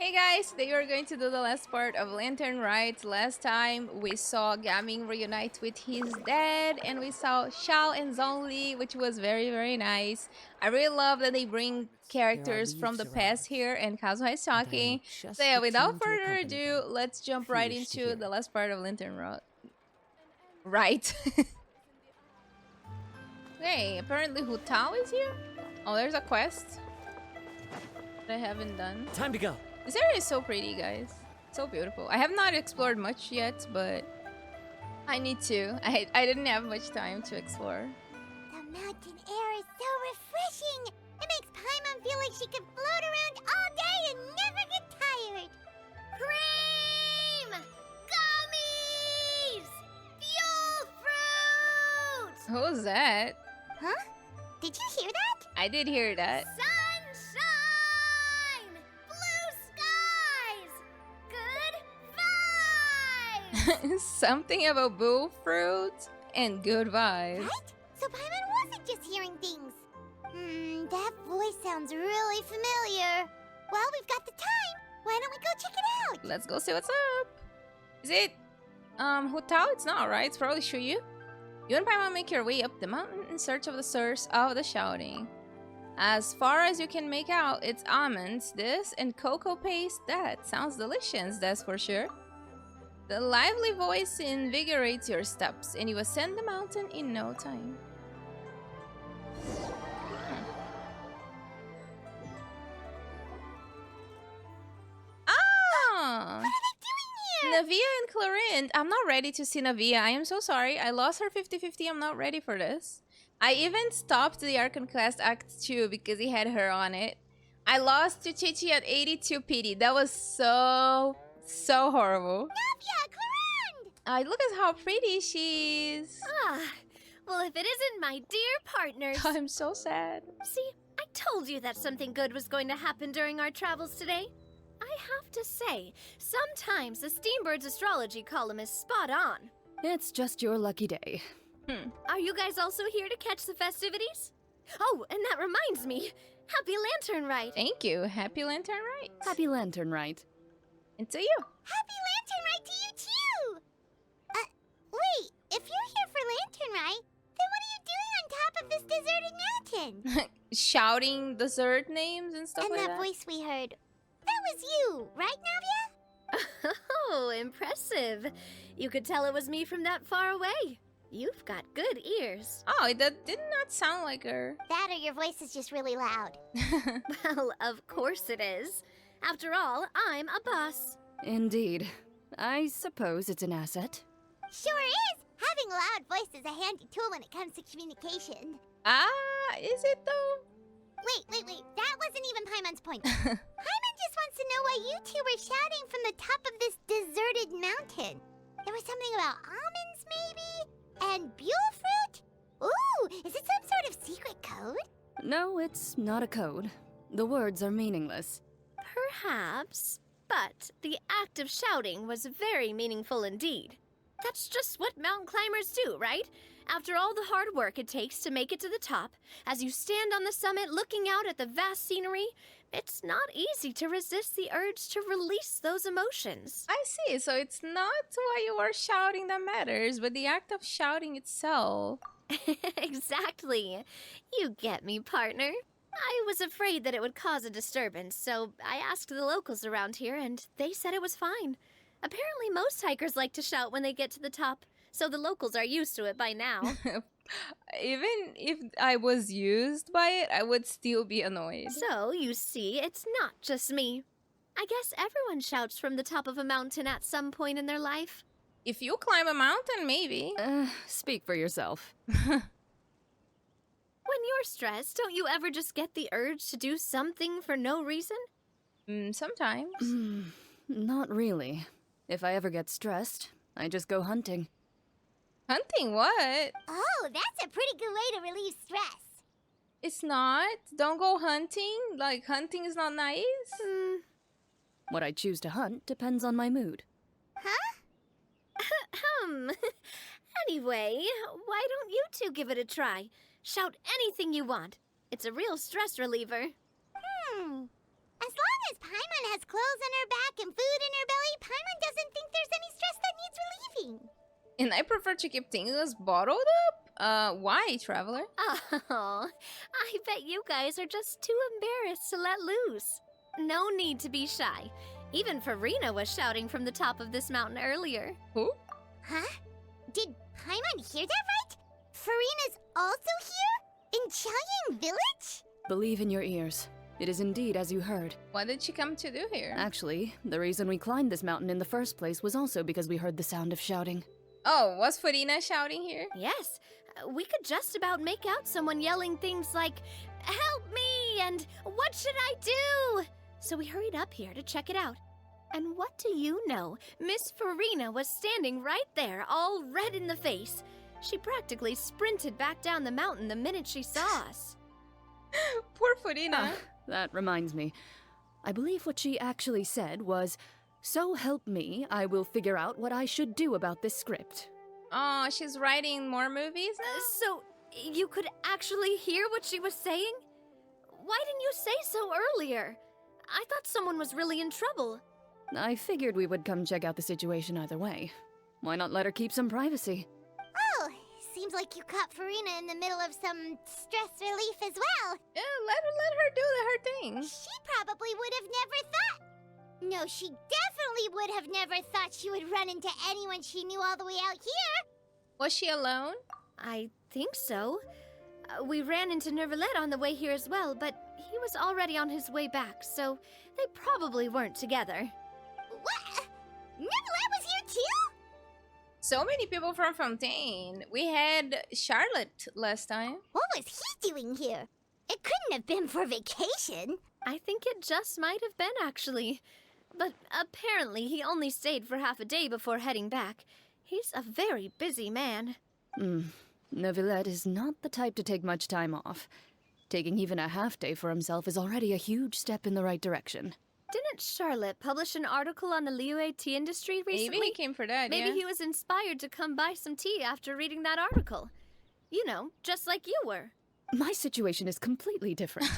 Hey guys, today we're going to do the last part of Lantern Rite. Last time we saw Gaming reunite with his dad and we saw Xiao and Zhongli, which was very nice. I really love that they bring There are characters from leaves the around, past here and Kazuha is and I know talking. So just yeah, the without tune to further accompany ado, them, let's jump if you right wish to into hear the it. last part of Lantern Rite. Okay, apparently Hu Tao is here. Oh, there's a quest that I haven't done. Time to go. This area is so pretty, guys. So beautiful. I have not explored much yet, but I need to. I didn't have much time to explore. The mountain air is so refreshing! It makes Paimon feel like she could float around all day and never get tired! Cream! Gummies! Fuel fruit! Who's that? Huh? Did you hear that? I did hear that. Sunshine! Blue skies! Good vibes! Something about bull fruit and good vibes. Right? So Paimon wasn't just hearing things. That voice sounds really familiar. Well, we've got the time. Why don't we go check it out? Let's go see what's up. Is it Hu Tao? It's not, right? It's probably Shuyu. You and Paimon make your way up the mountain in search of the source of the shouting. As far as you can make out, it's almonds, this, and cocoa paste that. Sounds delicious, that's for sure. The lively voice invigorates your steps, and you ascend the mountain in no time. Ah! What are they doing here? Navia and Clorinde. I'm not ready to see Navia. I am so sorry. I lost her 50-50. I'm not ready for this. I even stopped the Archon Quest Act 2 because he had her on it. I lost to Chichi at 82 pity. That was so horrible. Navia, Clorinde! Look at how pretty she is. Ah, well, if it isn't my dear partners. I'm so sad. See, I told you that something good was going to happen during our travels today. I have to say, sometimes the Steambird's astrology column is spot on. It's just your lucky day. Are you guys also here to catch the festivities? Oh, and that reminds me. Happy Lantern Rite. Thank you. Happy Lantern Rite. Happy Lantern Rite. And to you. Happy Lantern Rite to you too! Wait, if you're here for Lantern Rite, then what are you doing on top of this deserted mountain? Shouting dessert names and stuff And like that that. voice we heard, that was you, right, Navia? Oh, impressive. You could tell it was me from that far away. You've got good ears. Oh, that did not sound like her. That or your voice is just really loud. Well, of course it is. After all, I'm a boss. Indeed. I suppose it's an asset. Sure is! Having a loud voice is a handy tool when it comes to communication. Is it though? Wait, that wasn't even Paimon's point. Paimon just wants to know why you two were shouting from the top of this deserted mountain. There was something about almonds, maybe? And buell fruit? Ooh, is it some sort of secret code? No, it's not a code. The words are meaningless. Perhaps, but the act of shouting was very meaningful indeed. That's just what mountain climbers do, right? After all the hard work it takes to make it to the top, as you stand on the summit looking out at the vast scenery, it's not easy to resist the urge to release those emotions. I see. So it's not why you are shouting that matters, but the act of shouting itself. Exactly. You get me, partner. I was afraid that it would cause a disturbance, so I asked the locals around here, and they said it was fine. Apparently, most hikers like to shout when they get to the top, so the locals are used to it by now. Even if I was used by it, I would still be annoyed. So, you see, it's not just me. I guess everyone shouts from the top of a mountain at some point in their life. If you climb a mountain, maybe. Speak for yourself. When you're stressed, don't you ever just get the urge to do something for no reason? Sometimes. Not really. If I ever get stressed, I just go hunting. Hunting what? Oh, that's a pretty good way to relieve stress. It's not. Don't go hunting. Like, hunting is not nice. What I choose to hunt depends on my mood. Huh? Anyway, why don't you two give it a try? Shout anything you want. It's a real stress reliever. As long as Paimon has clothes on And I prefer to keep things bottled up. Why, traveler? Oh, I bet you guys are just too embarrassed to let loose. No need to be shy. Even Farina was shouting from the top of this mountain earlier. Who? Huh? Did Paimon hear that right? Farina's also here? In Chaoyang Village? Believe in your ears. It is indeed as you heard. What did she come to do here? Actually, the reason we climbed this mountain in the first place was also because we heard the sound of shouting. Oh, was Farina shouting here? Yes, we could just about make out someone yelling things like, "Help me!" and "What should I do?" So we hurried up here to check it out. And what do you know? Miss Farina was standing right there, all red in the face. She practically sprinted back down the mountain the minute she saw us. Poor Farina. That reminds me. I believe what she actually said was, "So help me, I will figure out what I should do about this script." Oh, she's writing more movies now? So, you could actually hear what she was saying? Why didn't you say so earlier? I thought someone was really in trouble. I figured we would come check out the situation either way. Why not let her keep some privacy? Oh, seems like you caught Farina in the middle of some stress relief as well. Yeah, let her do her thing. She probably would have never thought. No, she definitely would have never thought she would run into anyone she knew all the way out here. Was she alone? I think so. We ran into Neuvillette on the way here as well, but he was already on his way back, so they probably weren't together. What? Neuvillette was here too? So many people from Fontaine. We had Charlotte last time. What was he doing here? It couldn't have been for vacation. I think it just might have been, actually. But apparently he only stayed for half a day before heading back. He's a very busy man. Neuvillette is not the type to take much time off. Taking even a half day for himself is already a huge step in the right direction. Didn't Charlotte publish an article on the Liyue tea industry recently? Maybe he came for that, Maybe yeah. he was inspired to come buy some tea after reading that article. You know, just like you were. My situation is completely different.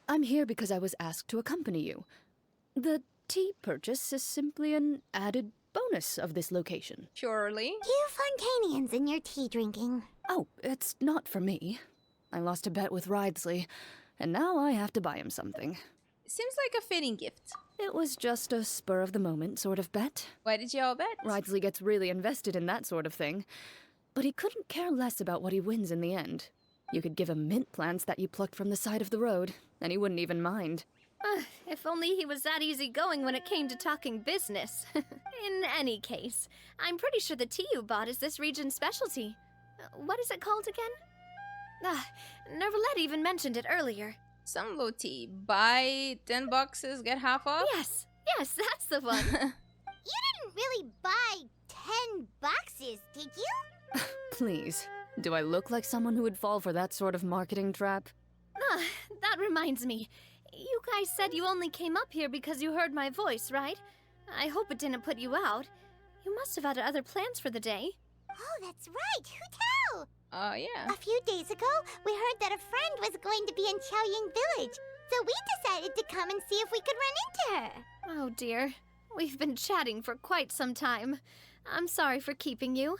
I'm here because I was asked to accompany you. The tea purchase is simply an added bonus of this location. Surely. You Fontainians and your tea drinking. Oh, it's not for me. I lost a bet with Ridesley, and now I have to buy him something. Seems like a fitting gift. It was just a spur-of-the-moment sort of bet. Why did you all bet? Ridesley gets really invested in that sort of thing, but he couldn't care less about what he wins in the end. You could give him mint plants that you plucked from the side of the road, and he wouldn't even mind. If only he was that easygoing when it came to talking business. In any case, I'm pretty sure the tea you bought is this region's specialty. What is it called again? Neuvillette even mentioned it earlier. Some low tea. Buy 10 boxes, get half off? Yes, that's the one. You didn't really buy 10 boxes, did you? Please, do I look like someone who would fall for that sort of marketing trap? That reminds me. You guys said you only came up here because you heard my voice, right? I hope it didn't put you out. You must have had other plans for the day. Oh, that's right. Who tell? Oh, yeah. A few days ago, we heard that a friend was going to be in Chaoyang Village, so we decided to come and see if we could run into her. Oh dear. We've been chatting for quite some time. I'm sorry for keeping you.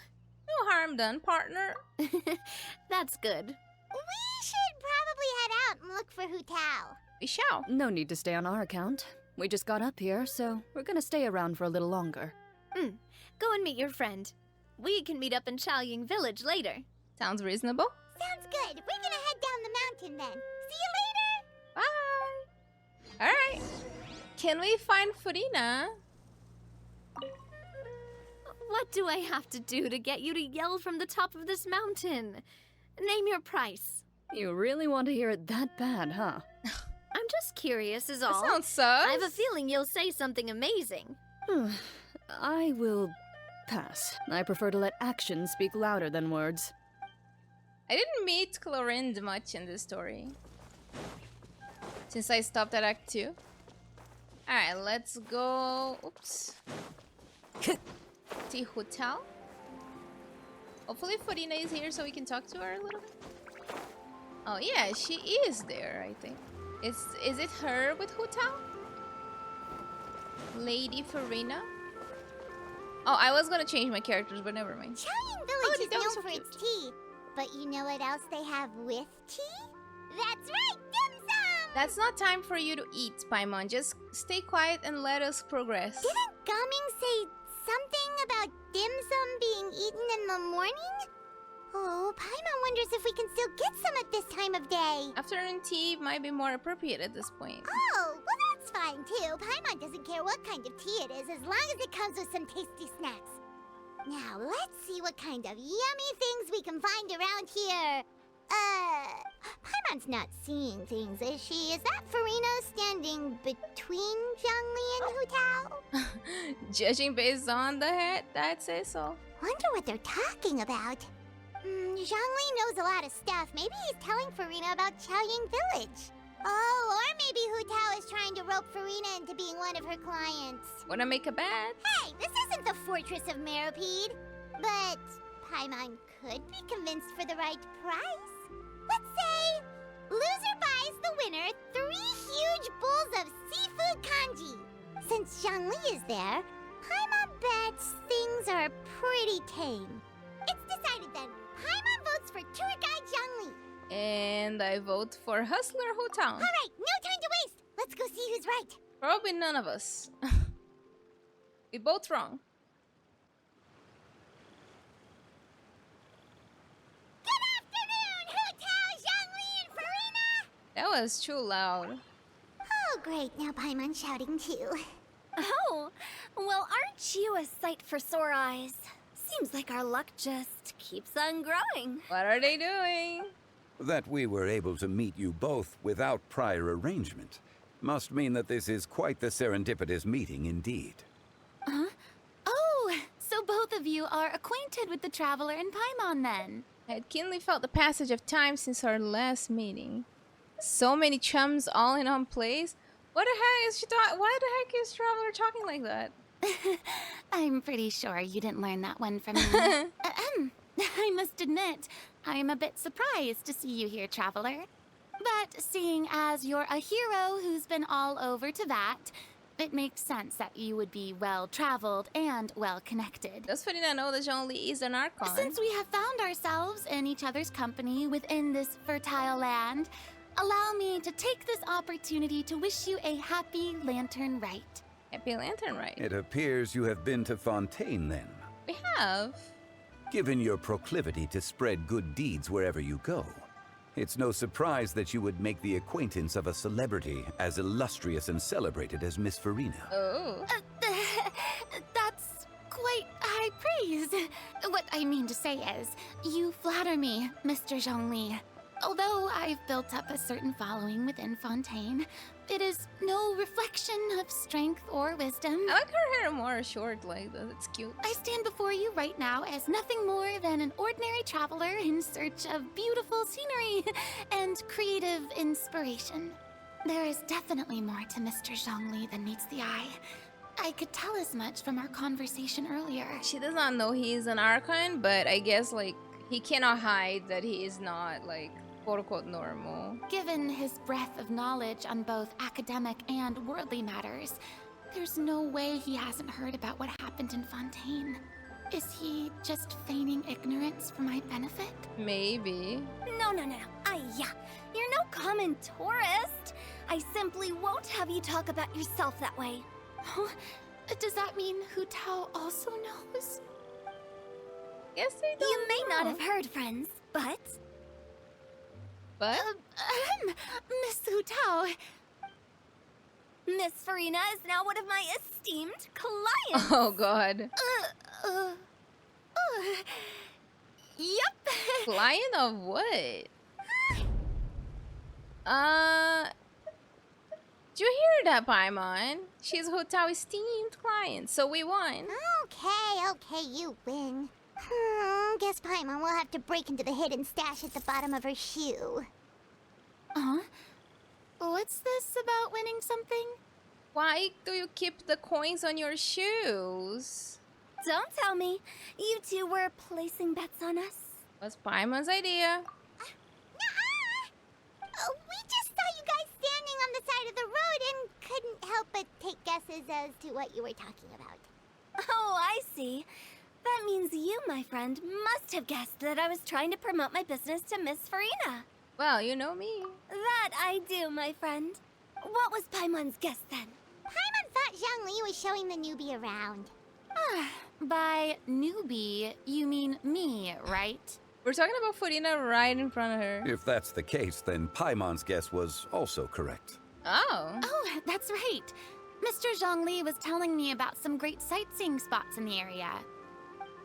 No harm done, partner. That's good. We should probably head out and look for Hu Tao. We shall. No need to stay on our account. We just got up here, so we're gonna stay around for a little longer. Go and meet your friend. We can meet up in Chaoyang Village later. Sounds reasonable. Sounds good. We're gonna head down the mountain then. See you later. Bye. Alright. Can we find Farina? What do I have to do to get you to yell from the top of this mountain? Name your price. You really want to hear it that bad, huh? I'm just curious is That all. sounds sus. I have a feeling you'll say something amazing. I will pass. I prefer to let actions speak louder than words. I didn't meet Clorinde much in this story. Since I stopped at Act 2. Alright, let's go... Oops. The hotel. Hopefully Farina is here so we can talk to her a little bit. Oh yeah, she is there, I think. Is it her with hotel? Lady Farina? Oh, I was gonna change my characters, but never mind. Chaoying Village is that was known so for cute. its tea. But you know what else they have with tea? That's right, dim sum! That's not time for you to eat, Paimon. Just stay quiet and let us progress. Didn't Gaming say something about dim sum being eaten in the morning? Oh, Paimon wonders if we can still get some at this time of day. Afternoon tea might be more appropriate at this point. Oh, well that's fine too. Paimon doesn't care what kind of tea it is as long as it comes with some tasty snacks. Now, let's see what kind of yummy things we can find around here. Paimon's not seeing things, is she? Is that Farina standing between Zhongli and Hu Tao? Judging based on the head, I'd say so. Wonder what they're talking about. Zhongli knows a lot of stuff. Maybe he's telling Farina about Chaoying Village. Oh, or maybe Hu Tao is trying to rope Farina into being one of her clients. Wanna make a bet? Hey, this isn't the Fortress of Meropide. But Paimon could be convinced for the right price. Let's say loser buys the winner 3 huge bowls of seafood kanji. Since Zhongli is there, Paimon bets things are pretty tame. It's decided then. Paimon votes for tour guide Zhongli. And I vote for Hustler Hu Tao. All right, no time to waste. Let's go see who's right. Probably none of us. We both wrong. Good afternoon, Hu Tao, Zhongli, and Farina. That was too loud. Oh, great. Now Paimon's shouting too. Oh, well, aren't you a sight for sore eyes? Seems like our luck just keeps on growing. What are they doing? That we were able to meet you both without prior arrangement must mean that this is quite the serendipitous meeting indeed. Oh, so both of you are acquainted with the Traveler and Paimon then? I had keenly felt the passage of time since our last meeting. So many chums all in one place. What the heck is she talking? Why the heck is Traveler talking like that? I'm pretty sure you didn't learn that one from me. I must admit, I am a bit surprised to see you here, Traveler. But seeing as you're a hero who's been all over Tevat, it makes sense that you would be well-traveled and well-connected. Does Farina know that Zhongli is an Archon? Since we have found ourselves in each other's company within this fertile land, allow me to take this opportunity to wish you a happy Lantern Rite. Happy Lantern, right? It appears you have been to Fontaine then. We have. Given your proclivity to spread good deeds wherever you go, it's no surprise that you would make the acquaintance of a celebrity as illustrious and celebrated as Miss Farina. Oh. That's quite high praise. What I mean to say is, you flatter me, Mr. Zhongli. Although I've built up a certain following within Fontaine, it is no reflection of strength or wisdom. I like her hair more short like that. It's cute. I stand before you right now as nothing more than an ordinary traveler in search of beautiful scenery and creative inspiration. There is definitely more to Mr. Zhongli than meets the eye. I could tell as much from our conversation earlier. She does not know he is an Archon, but I guess, like, he cannot hide that he is not, like, quote-unquote normal. Given his breadth of knowledge on both academic and worldly matters, there's no way he hasn't heard about what happened in Fontaine. Is he just feigning ignorance for my benefit? Maybe. No. Yeah. You're no common tourist. I simply won't have you talk about yourself that way. Huh? Does that mean Hu Tao also knows? Yes, they do. You may not have heard, friends, but But Miss Hu Tao. Miss Farina is now one of my esteemed clients. oh god. Yep. Client of what? Did you hear that, Paimon? She's Hu Tao's esteemed client, so we won. Okay, you win. Guess Paimon will have to break into the hidden stash at the bottom of her shoe. What's this about winning something? Why do you keep the coins on your shoes? Don't tell me. You two were placing bets on us. Was Paimon's idea. We just saw you guys standing on the side of the road and couldn't help but take guesses as to what you were talking about. Oh, I see. That means you, my friend, must have guessed that I was trying to promote my business to Miss Farina. Well, you know me. That I do, my friend. What was Paimon's guess then? Paimon thought Zhongli was showing the newbie around. By newbie, you mean me, right? We're talking about Farina right in front of her. If that's the case, then Paimon's guess was also correct. Oh. Oh, that's right. Mr. Zhongli was telling me about some great sightseeing spots in the area.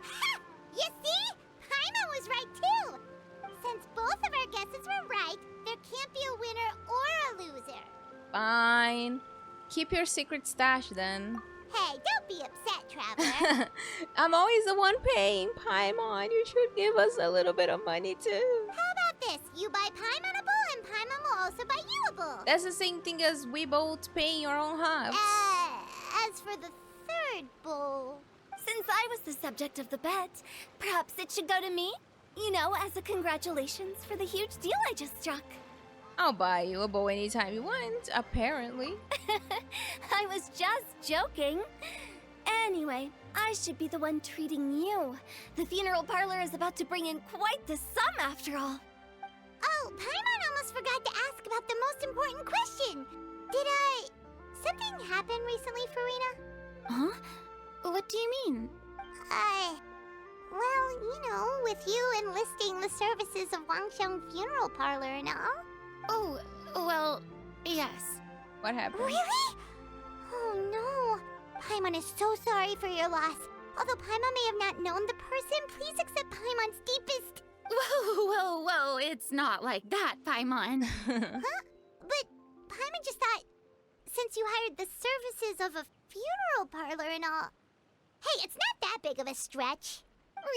Ha! You see? Paimon was right too! Since both of our guesses were right, there can't be a winner or a loser. Fine. Keep your secret stash then. Hey, don't be upset, Traveler. I'm always the one paying. Paimon, you should give us a little bit of money too. How about this? You buy Paimon a bowl and Paimon will also buy you a bowl. That's the same thing as we both paying our own halves. As for the third bowl... Since I was the subject of the bet, perhaps it should go to me? You know, as a congratulations for the huge deal I just struck. I'll buy you a bowl anytime you want, apparently. I was just joking. Anyway, I should be the one treating you. The funeral parlor is about to bring in quite the sum after all. Oh, Paimon almost forgot to ask about the most important question. Something happen recently, Farina? Huh? What do you mean? Well, you know, with you enlisting the services of Wangsheng Funeral Parlor and all. Oh, well, yes. What happened? Really? Oh no. Paimon is so sorry for your loss. Although Paimon may have not known the person, please accept Paimon's deepest... Whoa, it's not like that, Paimon. Huh? But Paimon just thought, since you hired the services of a funeral parlor and all... Hey, it's not that big of a stretch.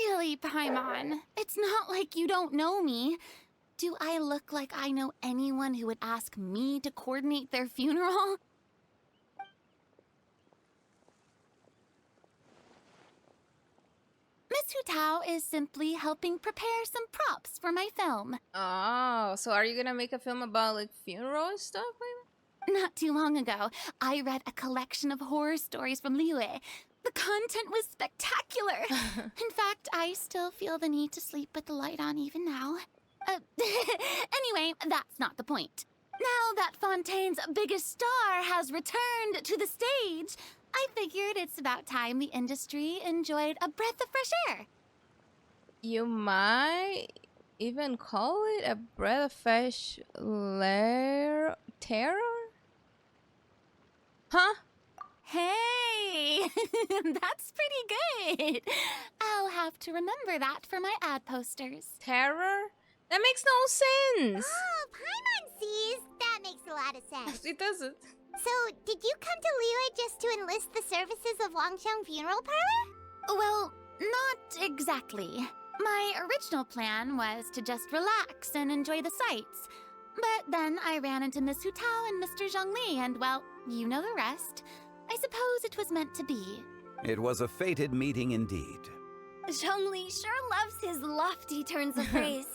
Really, Paimon? It's not like you don't know me. Do I look like I know anyone who would ask me to coordinate their funeral? Miss Hutao is simply helping prepare some props for my film. Oh, so are you gonna make a film about like funeral and stuff? Not too long ago, I read a collection of horror stories from Liyue. The content was spectacular. In fact, I still feel the need to sleep with the light on even now. Anyway, that's not the point. Now that Fontaine's biggest star has returned to the stage, I figured it's about time the industry enjoyed a breath of fresh air. You might even call it a breath of fresh terror? Huh? Hey, that's pretty good. I'll have to remember that for my ad posters. Terror? That makes no sense. Oh, Paimon sees. That makes a lot of sense. It doesn't. So, did you come to Liyue just to enlist the services of Wangsheng Funeral Parlor? Well, not exactly. My original plan was to just relax and enjoy the sights. But then I ran into Miss Hutao and Mr. Zhongli, and well, you know the rest. I suppose it was meant to be. It was a fated meeting indeed. Zhongli sure loves his lofty turns of praise.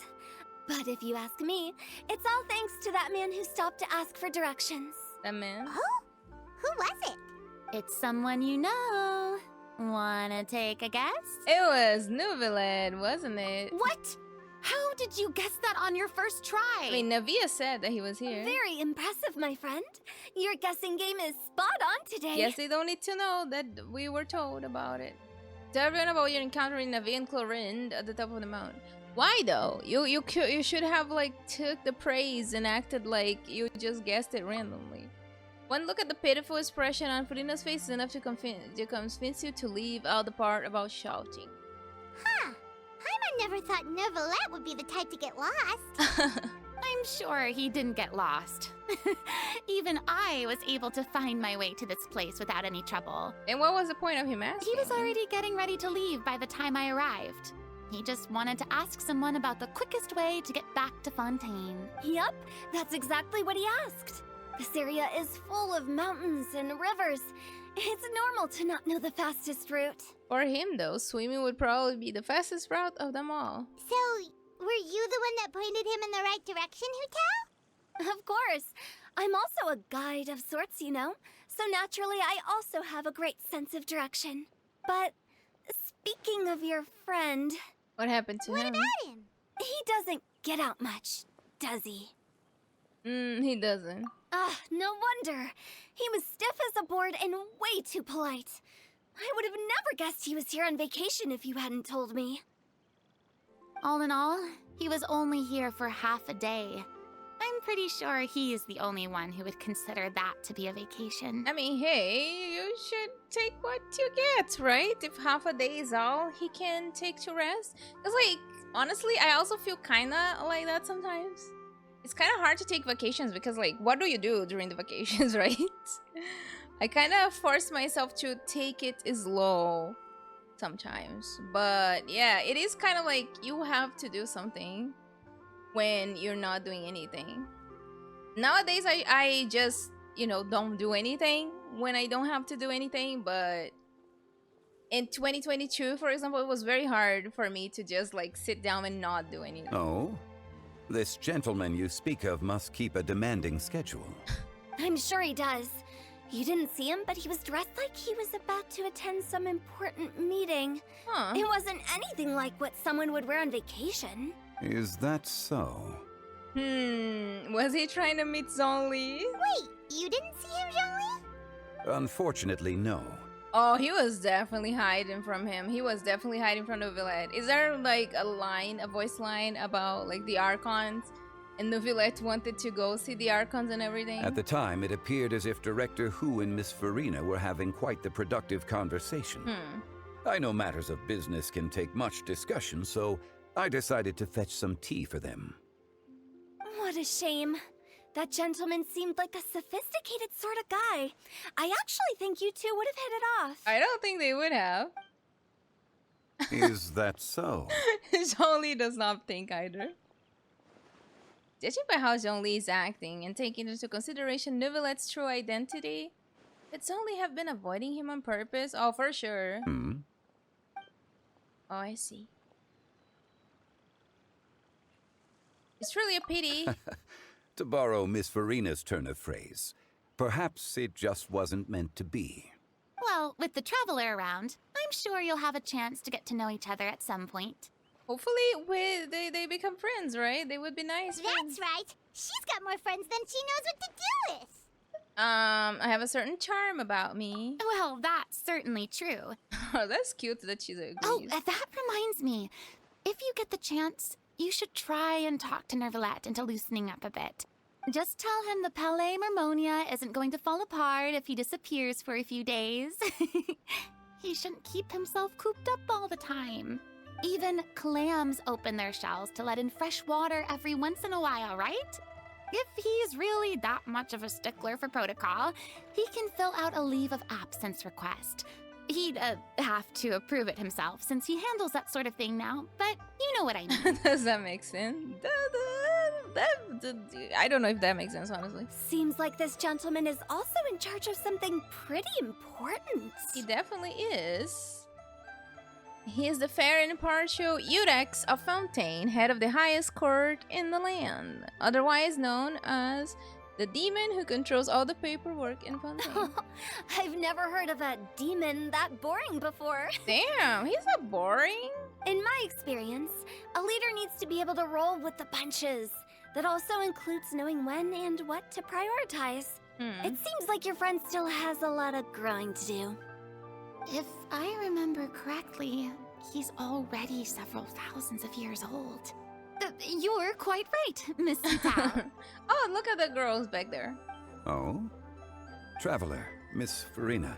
But if you ask me, it's all thanks to that man who stopped to ask for directions. That man? Who was it? It's someone you know. Wanna take a guess? It was Neuvillette, wasn't it? What? How did you guess that on your first try? I mean, Navia said that he was here. Very impressive, my friend. Your guessing game is spot on today. Yes, they don't need to know that we were told about it. Tell everyone about your encounter in Navia and Clorinde at the top of the mountain. Why though? You should have like took the praise and acted like you just guessed it randomly. One look at the pitiful expression on Farina's face is enough to convince you to leave out the part about shouting. Huh. Paimon never thought Neuvillette would be the type to get lost. I'm sure he didn't get lost. Even I was able to find my way to this place without any trouble. And what was the point of him asking? He was already getting ready to leave by the time I arrived. He just wanted to ask someone about the quickest way to get back to Fontaine. Yup, that's exactly what he asked. This area is full of mountains and rivers. It's normal to not know the fastest route. For him though, swimming would probably be the fastest route of them all. So, were you the one that pointed him in the right direction, Hutao? Of course. I'm also a guide of sorts, you know. So naturally, I also have a great sense of direction. But speaking of your friend, What happened to What him? about him? he doesn't get out much, does he? He doesn't. Ah, no wonder. He was stiff as a board and way too polite. I would have never guessed he was here on vacation if you hadn't told me. All in all, he was only here for half a day. I'm pretty sure he is the only one who would consider that to be a vacation. I mean, hey, you should take what you get, right? If half a day is all he can take to rest. Because, like, honestly, I also feel kind of like that sometimes. It's kind of hard to take vacations because, like, what do you do during the vacations, right? I kind of force myself to take it slow sometimes. But, yeah, it is kind of like you have to do something when you're not doing anything. Nowadays, I just, you know, don't do anything when I don't have to do anything. But in 2022, for example, it was very hard for me to just, like, sit down and not do anything. Oh? This gentleman you speak of must keep a demanding schedule. I'm sure he does. You didn't see him, but he was dressed like he was about to attend some important meeting. Huh. It wasn't anything like what someone would wear on vacation. Is that so? Was he trying to meet Zhongli? Wait, you didn't see him, Zhongli? Unfortunately, no. Oh, he was definitely hiding from him. He was definitely hiding from Neuvillette. Is there, like, a voice line about, like, the Archons? And Neuvillette wanted to go see the Archons and everything? At the time, it appeared as if Director Hu and Miss Farina were having quite the productive conversation. I know matters of business can take much discussion, so I decided to fetch some tea for them. What a shame. That gentleman seemed like a sophisticated sort of guy. I actually think you two would have hit it off. I don't think they would have. Is that so? Zhongli does not think either. Judging by how Zhongli is acting and taking into consideration Neuvillette's true identity, could Zhongli have been avoiding him on purpose? Oh, for sure. Hmm? Oh, I see. It's truly a pity. To borrow Miss Farina's turn of phrase, perhaps it just wasn't meant to be. Well, with the traveler around, I'm sure you'll have a chance to get to know each other at some point. Hopefully, they become friends, right? They would be nice friends. That's right. She's got more friends than she knows what to do with. I have a certain charm about me. Well, that's certainly true. Oh, that's cute that she agrees. Oh, that reminds me. If you get the chance, you should try and talk to Neuvillette into loosening up a bit. Just tell him the Palais Mermonia isn't going to fall apart if he disappears for a few days. He shouldn't keep himself cooped up all the time. Even clams open their shells to let in fresh water every once in a while, right? If he's really that much of a stickler for protocol, he can fill out a leave of absence request. He'd have to approve it himself since he handles that sort of thing now, but you know what I mean. Does that make sense? I don't know if that makes sense, honestly. Seems like this gentleman is also in charge of something pretty important. He definitely is. He is the fair and impartial Eudex of Fontaine, head of the highest court in the land, otherwise known as the demon who controls all the paperwork in Fontaine. I've never heard of a demon that boring before. Damn, he's not boring. In my experience, a leader needs to be able to roll with the punches. That also includes knowing when and what to prioritize. It seems like your friend still has a lot of growing to do. If I remember correctly, he's already several thousands of years old. You're quite right, Miss Tao. Oh, look at the girls back there. Oh? Traveler, Miss Farina.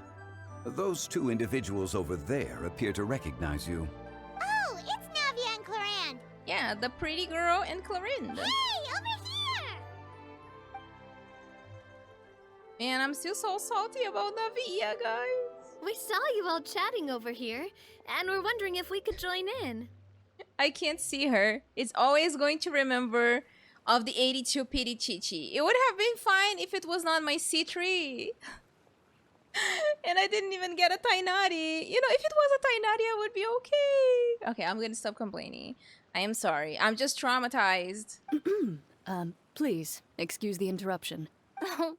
Those two individuals over there appear to recognize you. Oh, it's Navia and Clorinde. Yeah, the pretty girl and Clorinde. Hey, over here! Man, I'm still so salty about Navia, guys. We saw you all chatting over here, and we're wondering if we could join in. I can't see her. It's always going to remember of the 82 Pity Chichi. It would have been fine if it was not my C3. And I didn't even get a Tainari. You know, if it was a Tainari, I would be okay. Okay, I'm gonna stop complaining. I am sorry. I'm just traumatized. Please, excuse the interruption. Oh,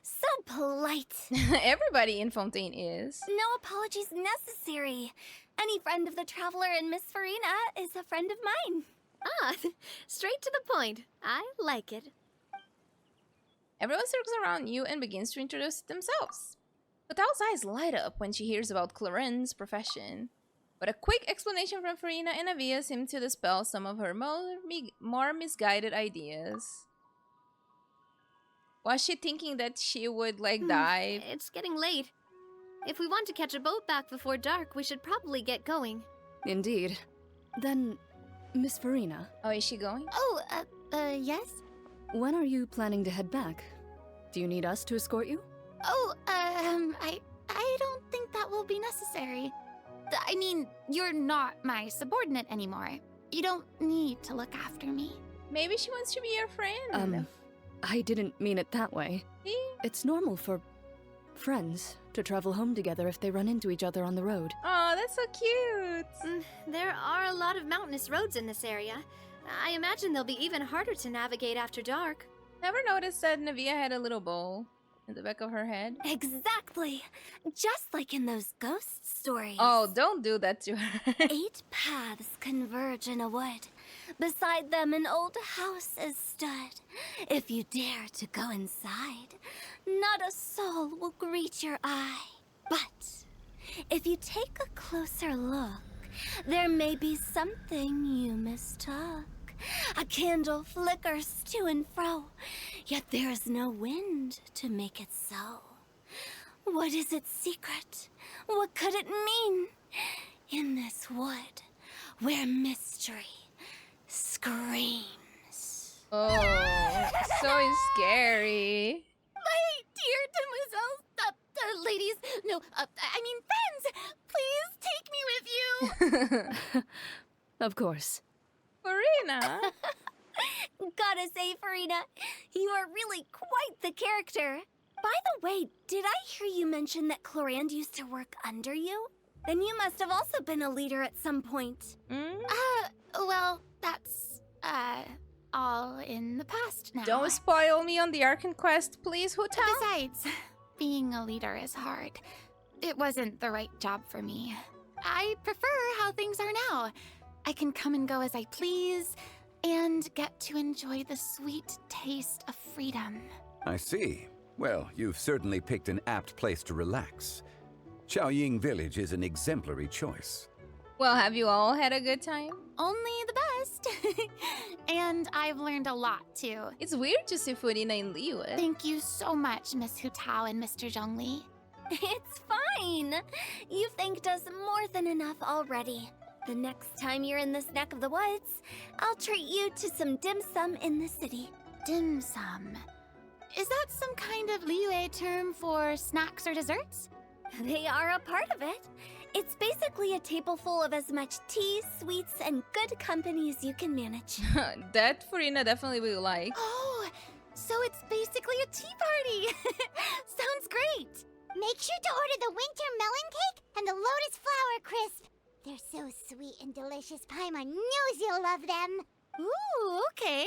so so polite. Everybody in Fontaine is. No apologies necessary. Any friend of the traveler and Miss Farina is a friend of mine. Ah, straight to the point. I like it. Everyone circles around you and begins to introduce themselves. Hutao's eyes light up when she hears about Clorinde's profession. But a quick explanation from Farina and Navia seemed to dispel some of her more misguided ideas. Was she thinking that she would, like, die? It's getting late. If we want to catch a boat back before dark, we should probably get going. Indeed. Then, Miss Farina, Oh, is she going? Oh, yes? when are you planning to head back? Do you need us to escort you? Oh, I don't think that will be necessary. I mean, you're not my subordinate anymore. You don't need to look after me. Maybe she wants to be your friend. I didn't mean it that way. See? It's normal for friends to travel home together if they run into each other on the road. Oh, that's so cute. There are a lot of mountainous roads in this area. I imagine they'll be even harder to navigate after dark. Never noticed that Navia had a little bowl in the back of her head. Exactly. Just like in those ghost stories. Oh, don't do that to her. 8 paths converge in a wood. Beside them an old house is stood. If you dare to go inside, not a soul will greet your eye. But if you take a closer look, there may be something you mistook. A candle flickers to and fro, yet there is no wind to make it so. What is its secret? What could it mean? In this wood, where mystery screams. Oh, so scary. My dear demoiselles, ladies, no, I mean friends, please take me with you. Of course. Farina. Gotta say, Farina, you are really quite the character. By the way, did I hear you mention that Clorinde used to work under you? Then you must have also been a leader at some point. Well, that's, all in the past now. Don't spoil me on the Arkan quest, please, Hutao. Besides, being a leader is hard. It wasn't the right job for me. I prefer how things are now. I can come and go as I please, and get to enjoy the sweet taste of freedom. I see. Well, you've certainly picked an apt place to relax. Xiaoying Village is an exemplary choice. Well, have you all had a good time? Only the best. And I've learned a lot, too. It's weird to see Farina in Liyue. Thank you so much, Miss Hutao and Mr. Zhongli. It's fine. You've thanked us more than enough already. The next time you're in this neck of the woods, I'll treat you to some dim sum in the city. Dim sum. Is that some kind of Liyue term for snacks or desserts? They are a part of it. It's basically a table full of as much tea, sweets, and good company as you can manage. That Farina definitely will like. Oh, so it's basically a tea party. Sounds great. Make sure to order the winter melon cake and the lotus flower crisp. They're so sweet and delicious. Paimon knows you'll love them. Ooh, okay.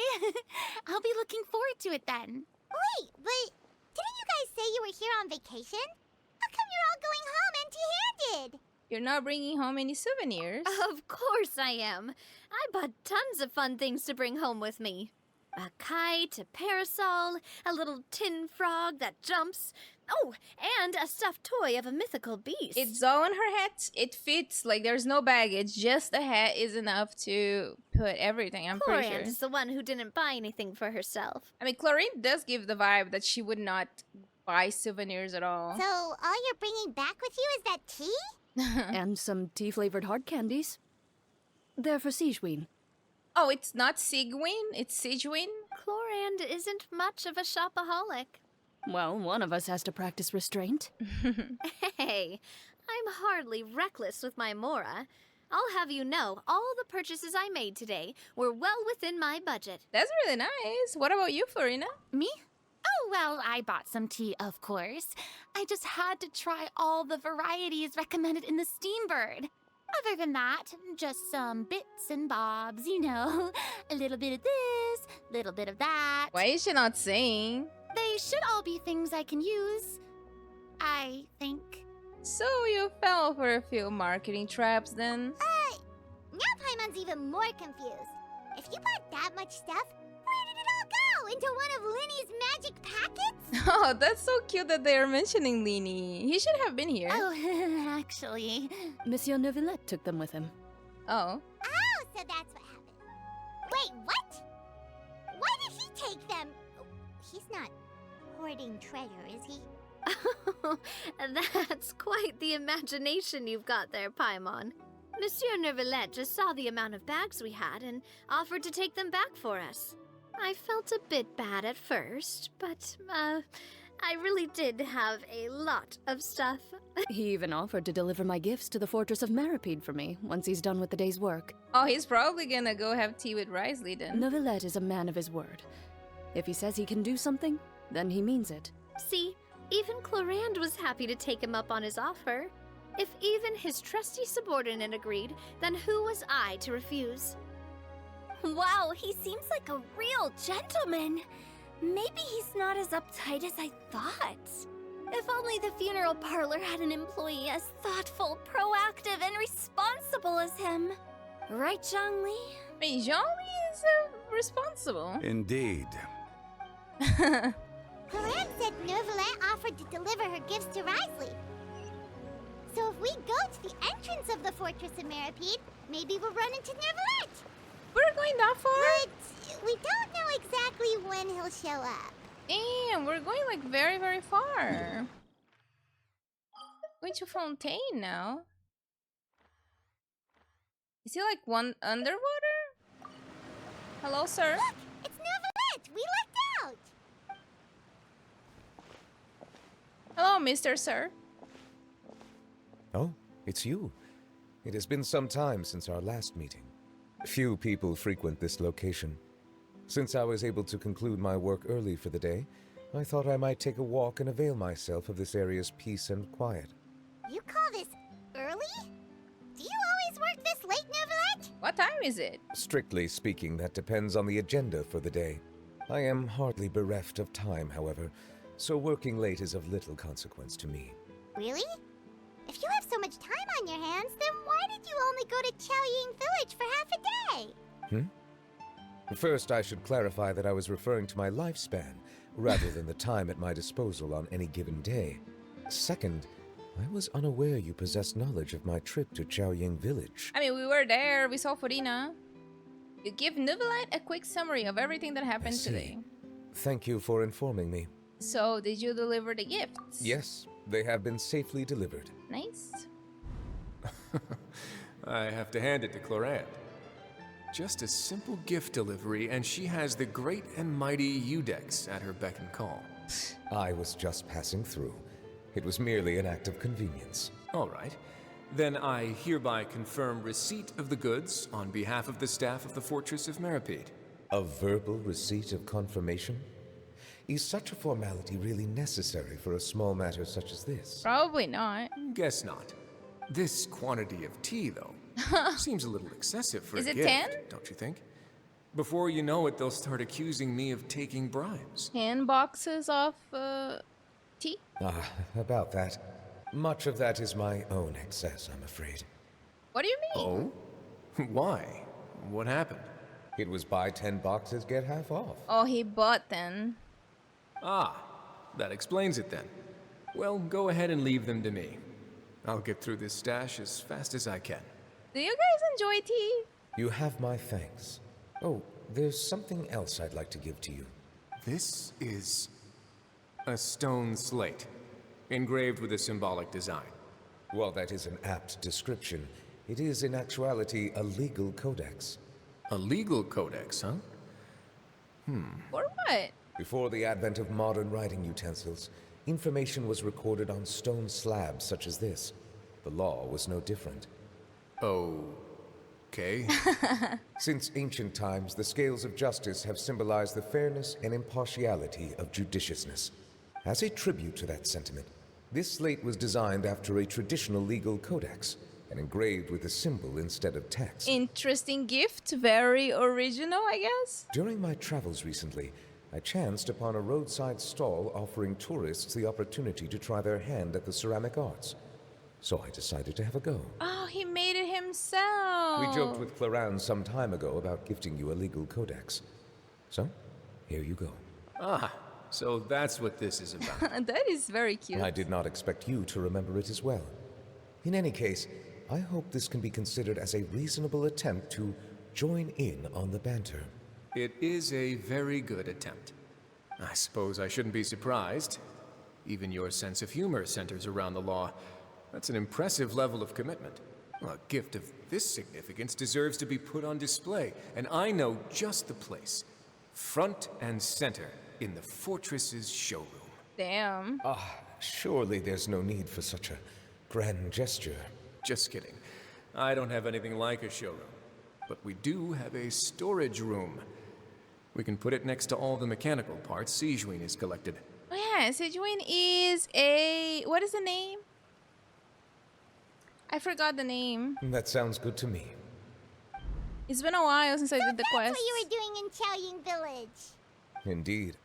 I'll be looking forward to it then. Wait, but didn't you guys say you were here on vacation? How come you're all going home empty-handed? You're not bringing home any souvenirs. Of course I am. I bought tons of fun things to bring home with me. A kite, a parasol, a little tin frog that jumps. Oh, and a stuffed toy of a mythical beast. It's all on her hat. It fits. Like, there's no baggage. Just a hat is enough to put everything, I'm pretty sure. Clorinde is the one who didn't buy anything for herself. I mean, Clorinde does give the vibe that she would not buy souvenirs at all. So all you're bringing back with you is that tea? And some tea-flavored hard candies. They're for Sigewin. Oh, it's not Sigwin, it's Sigewin? Clorinde isn't much of a shopaholic. Well, one of us has to practice restraint. Hey, I'm hardly reckless with my Mora. I'll have you know, all the purchases I made today were well within my budget. That's really nice. What about you, Farina? Me? Oh, well, I bought some tea, of course. I just had to try all the varieties recommended in the Steambird. Other than that, just some bits and bobs, you know. A little bit of this, little bit of that. Why is she not sing? They should all be things I can use, I think. So you fell for a few marketing traps then? Now Paimon's even more confused. If you bought that much stuff, where did it all go? Into one of Linny's magic packets? Oh, that's so cute that they are mentioning Lini. He should have been here. Oh, actually. Monsieur Neuvillette took them with him. Oh. Oh, so that's what happened. Wait, what? Why did he take them? He's not hoarding treasure, is he? Oh, that's quite the imagination you've got there, Paimon. Monsieur Neuvillette just saw the amount of bags we had and offered to take them back for us. I felt a bit bad at first, but, I really did have a lot of stuff. He even offered to deliver my gifts to the Fortress of Meripede for me once he's done with the day's work. Oh, he's probably gonna go have tea with Risley then. Neuvillette is a man of his word. If he says he can do something, then he means it. See, even Clorinde was happy to take him up on his offer. If even his trusty subordinate agreed, then who was I to refuse? Wow, he seems like a real gentleman. Maybe he's not as uptight as I thought. If only the funeral parlor had an employee as thoughtful, proactive, and responsible as him. Right, Zhongli? I mean, Zhongli is responsible. Indeed. Clorinde said Neuvillette offered to deliver her gifts to Risley. So if we go to the entrance of the Fortress of Meripede, maybe we'll run into Neuvillette. We're going that far? But we don't know exactly when he'll show up. Damn, we're going like very, very far. Going to Fontaine now. Is he like one underwater? Hello, sir? Look, it's Neuvillette. We lucked out. Hello, Mr. Sir. Oh, it's you. It has been some time since our last meeting. Few people frequent this location. Since I was able to conclude my work early for the day, I thought I might take a walk and avail myself of this area's peace and quiet. You call this early? Do you always work this late, Neuvillette? What time is it? Strictly speaking, that depends on the agenda for the day. I am hardly bereft of time, however, so working late is of little consequence to me. Really? If you have so much time on your hands, then why did you only go to Chaoying Village for half a day? First, I should clarify that I was referring to my lifespan, rather than the time at my disposal on any given day. Second, I was unaware you possessed knowledge of my trip to Chaoying Village. I mean, we were there. We saw Furina. You give Neuvillette a quick summary of everything that happened today. Thank you for informing me. So, did you deliver the gifts? Yes, they have been safely delivered. Nice. I have to hand it to Clorinde. Just a simple gift delivery, and she has the great and mighty Udex at her beck and call. I was just passing through. It was merely an act of convenience. All right. Then I hereby confirm receipt of the goods on behalf of the staff of the Fortress of Meripede. A verbal receipt of confirmation? Is such a formality really necessary for a small matter such as this? Probably not. Guess not. This quantity of tea, though, seems a little excessive for Is a it gift, 10? don't you think? Before you know it, they'll start accusing me of taking bribes. 10 boxes of tea? About that. Much of that is my own excess, I'm afraid. What do you mean? Oh? Why? What happened? It was buy 10 boxes, get half off. Oh, he bought then. Ah, that explains it then. Well, go ahead and leave them to me. I'll get through this stash as fast as I can. Do you guys enjoy tea? You have my thanks. Oh, there's something else I'd like to give to you. This is a stone slate, engraved with a symbolic design. While that is an apt description, it is in actuality a legal codex. A legal codex, huh? For what? Before the advent of modern writing utensils, information was recorded on stone slabs such as this. The law was no different. Okay. Since ancient times, the scales of justice have symbolized the fairness and impartiality of judiciousness. As a tribute to that sentiment, this slate was designed after a traditional legal codex and engraved with a symbol instead of text. Interesting gift. Very original, I guess. During my travels recently, I chanced upon a roadside stall offering tourists the opportunity to try their hand at the ceramic arts. So I decided to have a go. Oh, he made it himself. We joked with Clorinde some time ago about gifting you a legal codex. So, here you go. Ah, so that's what this is about. That is very cute. I did not expect you to remember it as well. In any case, I hope this can be considered as a reasonable attempt to join in on the banter. It is a very good attempt. I suppose I shouldn't be surprised. Even your sense of humor centers around the law. That's an impressive level of commitment. A gift of this significance deserves to be put on display, and I know just the place. Front and center in the fortress's showroom. Damn. Surely there's no need for such a grand gesture. Just kidding. I don't have anything like a showroom. But we do have a storage room. We can put it next to all the mechanical parts Sijuin has collected. Oh yeah, Sijuin is a... What is the name? I forgot the name. That sounds good to me. It's been a while since I did the quest. That's what you were doing in Chaoying Village. Indeed.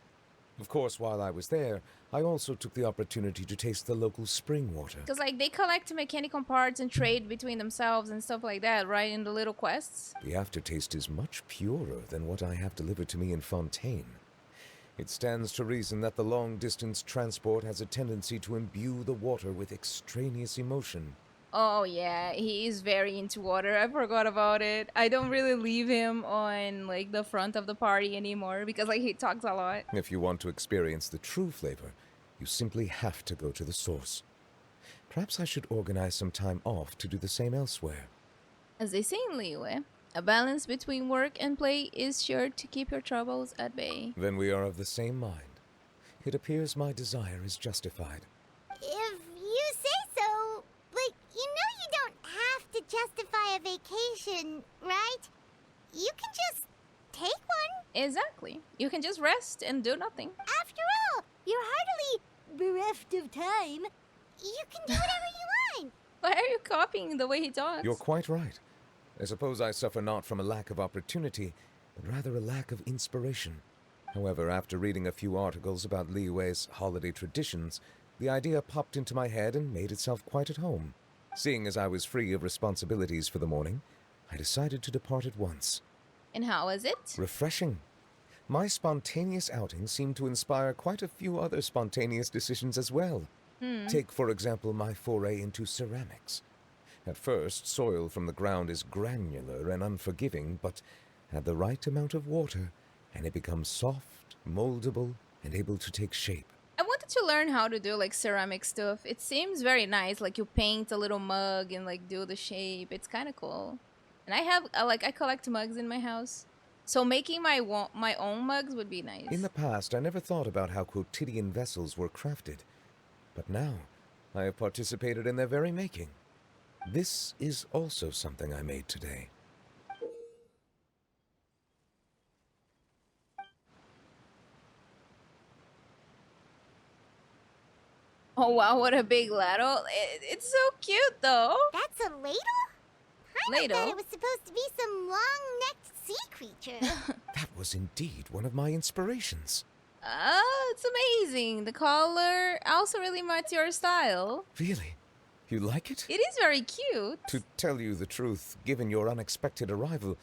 Of course, while I was there, I also took the opportunity to taste the local spring water. Because, like, they collect mechanical parts and trade between themselves and stuff like that, right? In the little quests. The aftertaste is much purer than what I have delivered to me in Fontaine. It stands to reason that the long-distance transport has a tendency to imbue the water with extraneous emotion. Oh, yeah. He is very into water. I forgot about it. I don't really leave him on, like, the front of the party anymore because, like, he talks a lot. If you want to experience the true flavor, you simply have to go to the source. Perhaps I should organize some time off to do the same elsewhere. As they say in Liyue, a balance between work and play is sure to keep your troubles at bay. Then we are of the same mind. It appears my desire is justified. If you say so, like, you know you don't have to justify a vacation, right? You can just take one. Exactly. You can just rest and do nothing. After all, you're hardly bereft of time. You can do whatever you want. Why are you copying the way he talks? You're quite right. I suppose I suffer not from a lack of opportunity, but rather a lack of inspiration. However, after reading a few articles about Liyue's holiday traditions, the idea popped into my head and made itself quite at home. Seeing as I was free of responsibilities for the morning, I decided to depart at once. And how was it? Refreshing. My spontaneous outing seemed to inspire quite a few other spontaneous decisions as well. Take, for example, my foray into ceramics. At first, soil from the ground is granular and unforgiving, but add the right amount of water, and it becomes soft, moldable, and able to take shape. I wanted to learn how to do, like, ceramic stuff. It seems very nice. Like, you paint a little mug and, like, do the shape. It's kind of cool. And I have, I collect mugs in my house. So making my own mugs would be nice. In the past, I never thought about how quotidian vessels were crafted. But now, I have participated in their very making. This is also something I made today. Oh, wow, what a big ladle. It's so cute, though. That's a ladle? I thought it was supposed to be some long-necked sea creature. That was indeed one of my inspirations. Oh, it's amazing. The color also really matches your style. Really? You like it? It is very cute. To tell you the truth, given your unexpected arrival,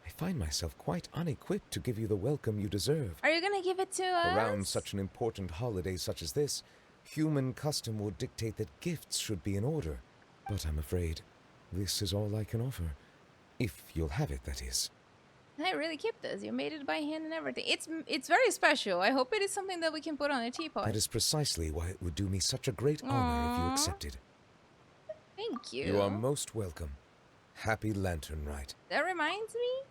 I find myself quite unequipped to give you the welcome you deserve. Are you gonna give it to us? Around such an important holiday such as this, human custom would dictate that gifts should be in order. But I'm afraid this is all I can offer. If you'll have it, that is. I really keep this. You made it by hand and everything. It's very special. I hope it is something that we can put on a teapot. That is precisely why it would do me such a great honor if you accepted. Thank you. You are most welcome. Happy Lantern Rite. That reminds me.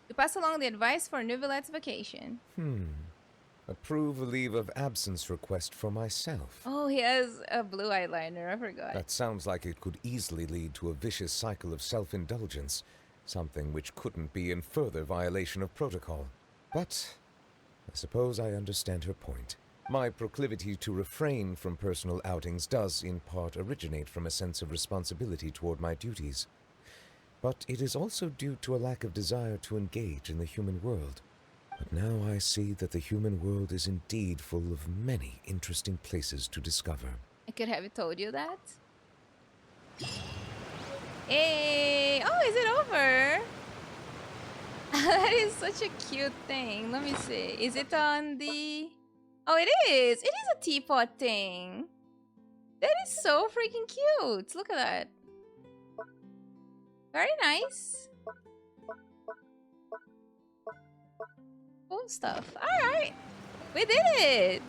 You pass along the advice for Neuvillette's vacation. Approve a leave of absence request for myself. Oh, he has a blue eyeliner. I forgot. That sounds like it could easily lead to a vicious cycle of self-indulgence, something which couldn't be in further violation of protocol. But I suppose I understand her point. My proclivity to refrain from personal outings does in part originate from a sense of responsibility toward my duties. But it is also due to a lack of desire to engage in the human world. But now I see that the human world is indeed full of many interesting places to discover. I could have told you that. Hey! Oh, is it over? That is such a cute thing. Let me see. Is it on the... Oh, it is! It is a teapot thing. That is so freaking cute. Look at that. Very nice. Cool stuff. Alright. We did it!